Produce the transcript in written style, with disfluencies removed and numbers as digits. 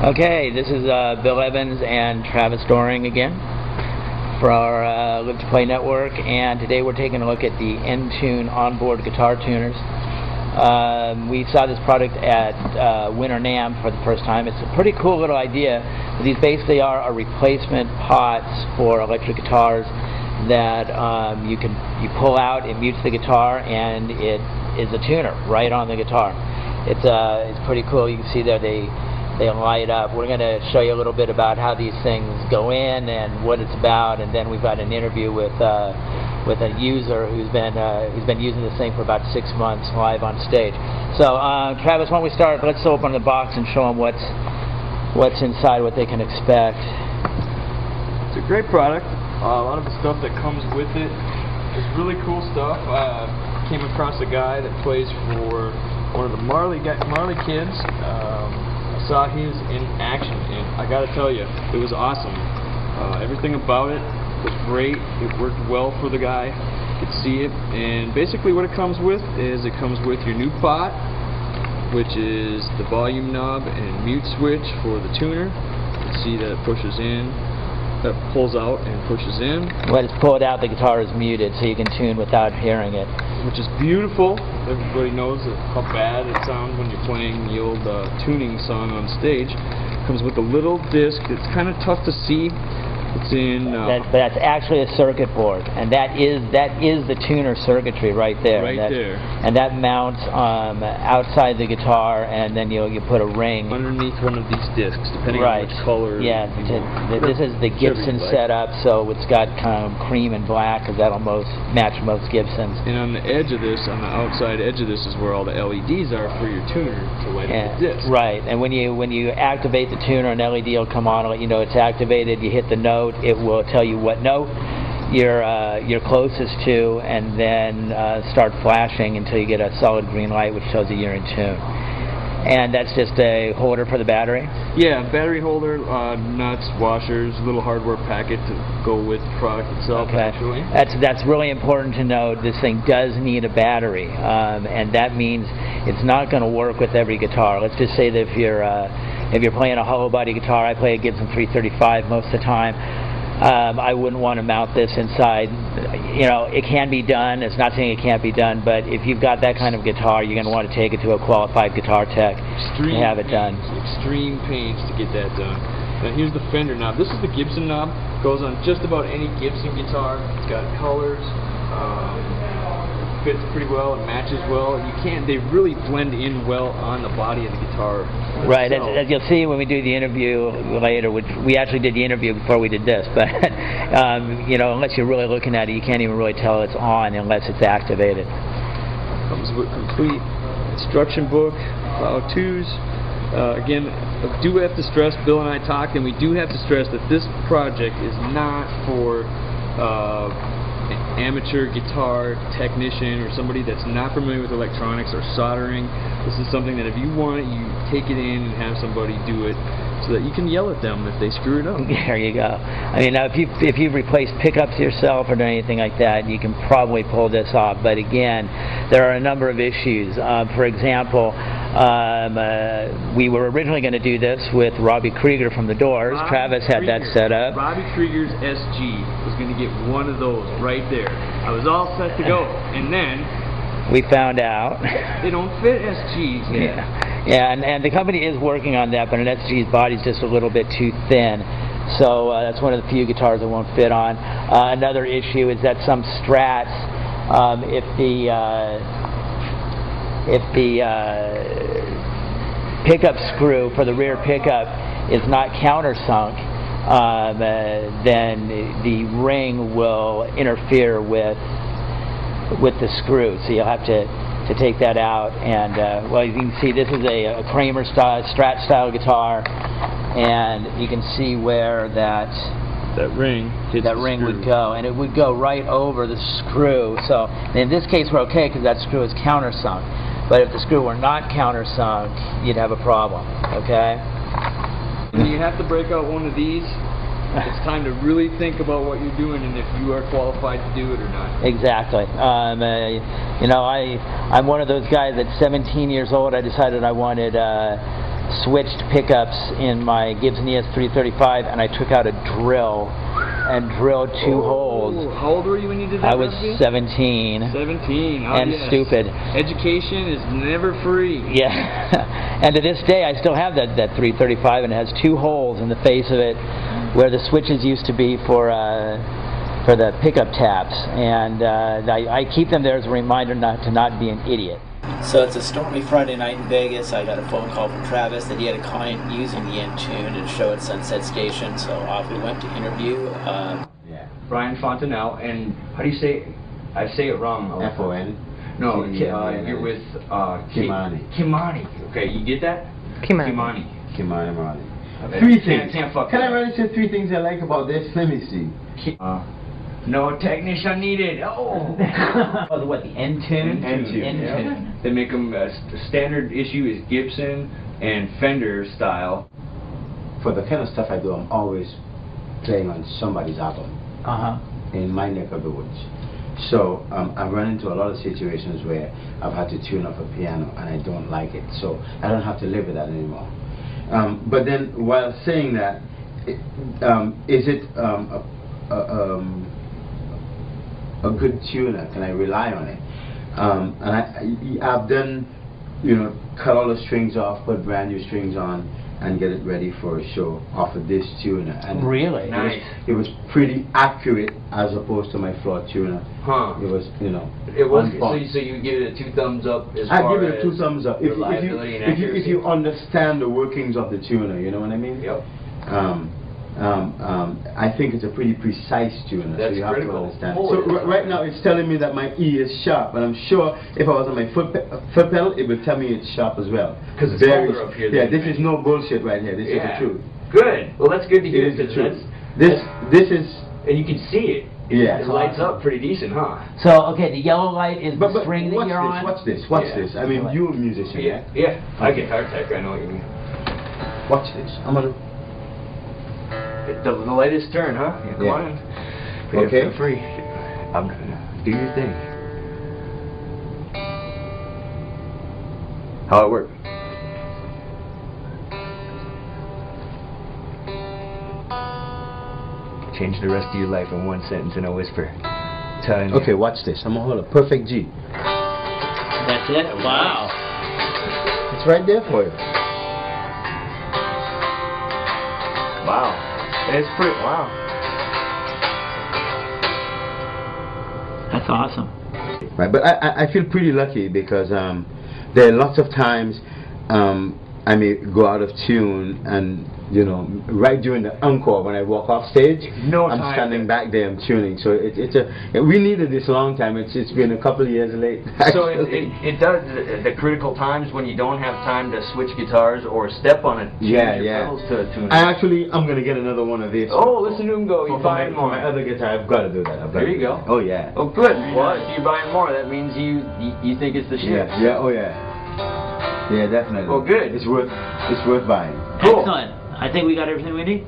Okay, this is Bill Evans and Travis Doring again for our Live to Play network, and today we're taking a look at the N-Tune onboard guitar tuners. We saw this product at Winter NAMM for the first time. It's a pretty cool little idea. These basically are replacement pots for electric guitars that you pull out, it mutes the guitar, and it is a tuner right on the guitar. It's pretty cool. You can see there they light up. We're going to show you a little bit about how these things go in and what it's about, and then we've got an interview with a user who's been using this thing for about 6 months live on stage. So Travis, why don't we start? Let's open the box and show them what's inside, what they can expect. It's a great product. A lot of the stuff that comes with it is really cool stuff. Came across a guy that plays for one of the Marley kids. Saw his in action, and I gotta tell you, it was awesome. Everything about it was great. It worked well for the guy. You could see it, and basically what it comes with is it comes with your new pot, which is the volume knob and mute switch for the tuner. You can see that it pushes in, that pulls out and pushes in. When it's pulled out, the guitar is muted, so you can tune without hearing it, which is beautiful. Everybody knows how bad it sounds when you're playing the old tuning song on stage. It comes with a little disc. It's kind of tough to see. It's in. But that's actually a circuit board, and that is the tuner circuitry right there. Right there. And that mounts outside the guitar, and then you put a ring underneath one of these discs, depending on which color. Yeah. This is the Gibson setup, so it's got kind of cream and black, because that'll match most Gibsons. And on the edge of this, on the outside edge of this, is where all the LEDs are for your tuner to light up the disc. Right. And when you activate the tuner, an LED will come on, let you know it's activated. You hit the note. It will tell you what note you're closest to, and then start flashing until you get a solid green light, which tells you you're in tune. And that's just a holder for the battery? Yeah, battery holder, nuts, washers, little hardware packet to go with the product itself. Okay. Actually. That's really important to note. This thing does need a battery, and that means it's not going to work with every guitar. Let's just say that if you're playing a hollow body guitar, I play a Gibson 335 most of the time, I wouldn't want to mount this inside. You know, it can be done. It's not saying it can't be done, but if you've got that kind of guitar, you're going to want to take it to a qualified guitar tech and have it done. Extreme pains to get that done. Now here's the Fender knob. This is the Gibson knob. Goes on just about any Gibson guitar. It's got colors. Fits pretty well, it matches well. They really blend in well on the body of the guitar. Right, as you'll see when we do the interview later, which we actually did the interview before we did this, but you know, unless you're really looking at it, you can't even really tell it's on unless it's activated. Comes with complete instruction book, how-tos. Again, I do have to stress, Bill and I talked, and we do have to stress that this project is not for amateur guitar technician or somebody that's not familiar with electronics or soldering. This is something that if you want it, you take it in and have somebody do it so that you can yell at them if they screw it up. There you go. I mean, now if you've replaced pickups yourself or done anything like that, you can probably pull this off. But again, there are a number of issues. For example, we were originally going to do this with Robbie Krieger from The Doors. Travis had that set up. Robbie Krieger's SG was going to get one of those right there. I was all set to go, and then we found out they don't fit SGs yet. Yeah, and the company is working on that, but an SG's body's just a little bit too thin. So that's one of the few guitars that won't fit on. Another issue is that some Strats, if the pickup screw for the rear pickup is not countersunk, then the ring will interfere with the screw. So you'll have to take that out. And well, you can see this is a Kramer style, Strat style guitar, and you can see where that ring would go, and it would go right over the screw. So in this case we're okay because that screw is countersunk, but if the screw were not countersunk, you'd have a problem. Okay, when you have to break out one of these, it's time to really think about what you're doing and if you are qualified to do it or not. Exactly. You know, I'm one of those guys at 17 years old I decided I wanted switched pickups in my Gibson ES335, and I took out a drill and drilled 2 holes. How old were you when you did that? I was 17. 17. Oh, and yes. Stupid. Education is never free. Yeah. And to this day, I still have that 335, and it has 2 holes in the face of it where the switches used to be for the pickup taps, and I keep them there as a reminder to not be an idiot. So it's a stormy Friday night in Vegas. I got a phone call from Travis that he had a client using the Entune at a show at Sunset Station, so off we went to interview. Brian Fontenelle, and how do you say it? I say it wrong. F-O-N? No, you're with Ky-Mani. Ky-Mani. Okay, you get that? Ky-Mani Marley. Okay. 3 things. Can't fuck Can I that. really say 3 things I like about this? Let me see. No technician needed. Oh. What, the Entune? Entune. Yeah. They make them, standard issue is Gibson and Fender style. For the kind of stuff I do, I'm always playing on somebody's album in my neck of the woods. So I've run into a lot of situations where I've had to tune up a piano and I don't like it. So I don't have to live with that anymore. But then while saying that, is it a good tuner? Can I rely on it? And I've done, cut all the strings off, put brand new strings on, and get it ready for a show off of this tuner. And really? Nice. It was pretty accurate as opposed to my floor tuner. Huh. It was, It was. So you give it a 2 thumbs up as I far give it a 2 as thumbs up. reliability and accuracy. If you understand the workings of the tuner, you know what I mean? Yep. I think it's a pretty precise tuner, That's so you have critical. to understand. Holy So right now it's telling me that my E is sharp, and I'm sure if I was on my foot pedal, it would tell me it's sharp as well. Because it's colder up here. Yeah, this is no bullshit right here. This is the truth. Good. Well, that's good to hear. It is the truth. That's, This is. and you can see it. Yeah. It lights up pretty decent, huh? So, okay, the yellow light is But the string that you're on? Watch this. I mean, What? you're a musician. Yeah. Yeah. I guitar tech. I know what you mean. Watch this. I'm gonna. The latest turn, huh? Yeah, come on. Okay. Feel free. Do your thing. How it work? Change the rest of your life in 1 sentence in a whisper. Telling you. Okay, watch this. I'm gonna hold a perfect G. That's it? Wow. It's right there for you. Wow. It's pretty. Wow. That's awesome. Right, but I feel pretty lucky because there are lots of times I may go out of tune and right during the encore when I walk off stage, I'm standing back there and tuning. So we needed this a long time. It's been a couple of years late. So it does the critical times when you don't have time to switch guitars or step on it. Change your pedals to tune. I'm gonna get another one of these. Oh, listen to him go. You buying more. For my other guitar, I've got to do that. There you go. Oh yeah. Oh good. Well, if you're buying more, that means you think it's the shit. Yeah. Oh yeah. Yeah, definitely. Well, good. It's worth buying. Cool. Excellent. I think we got everything we need.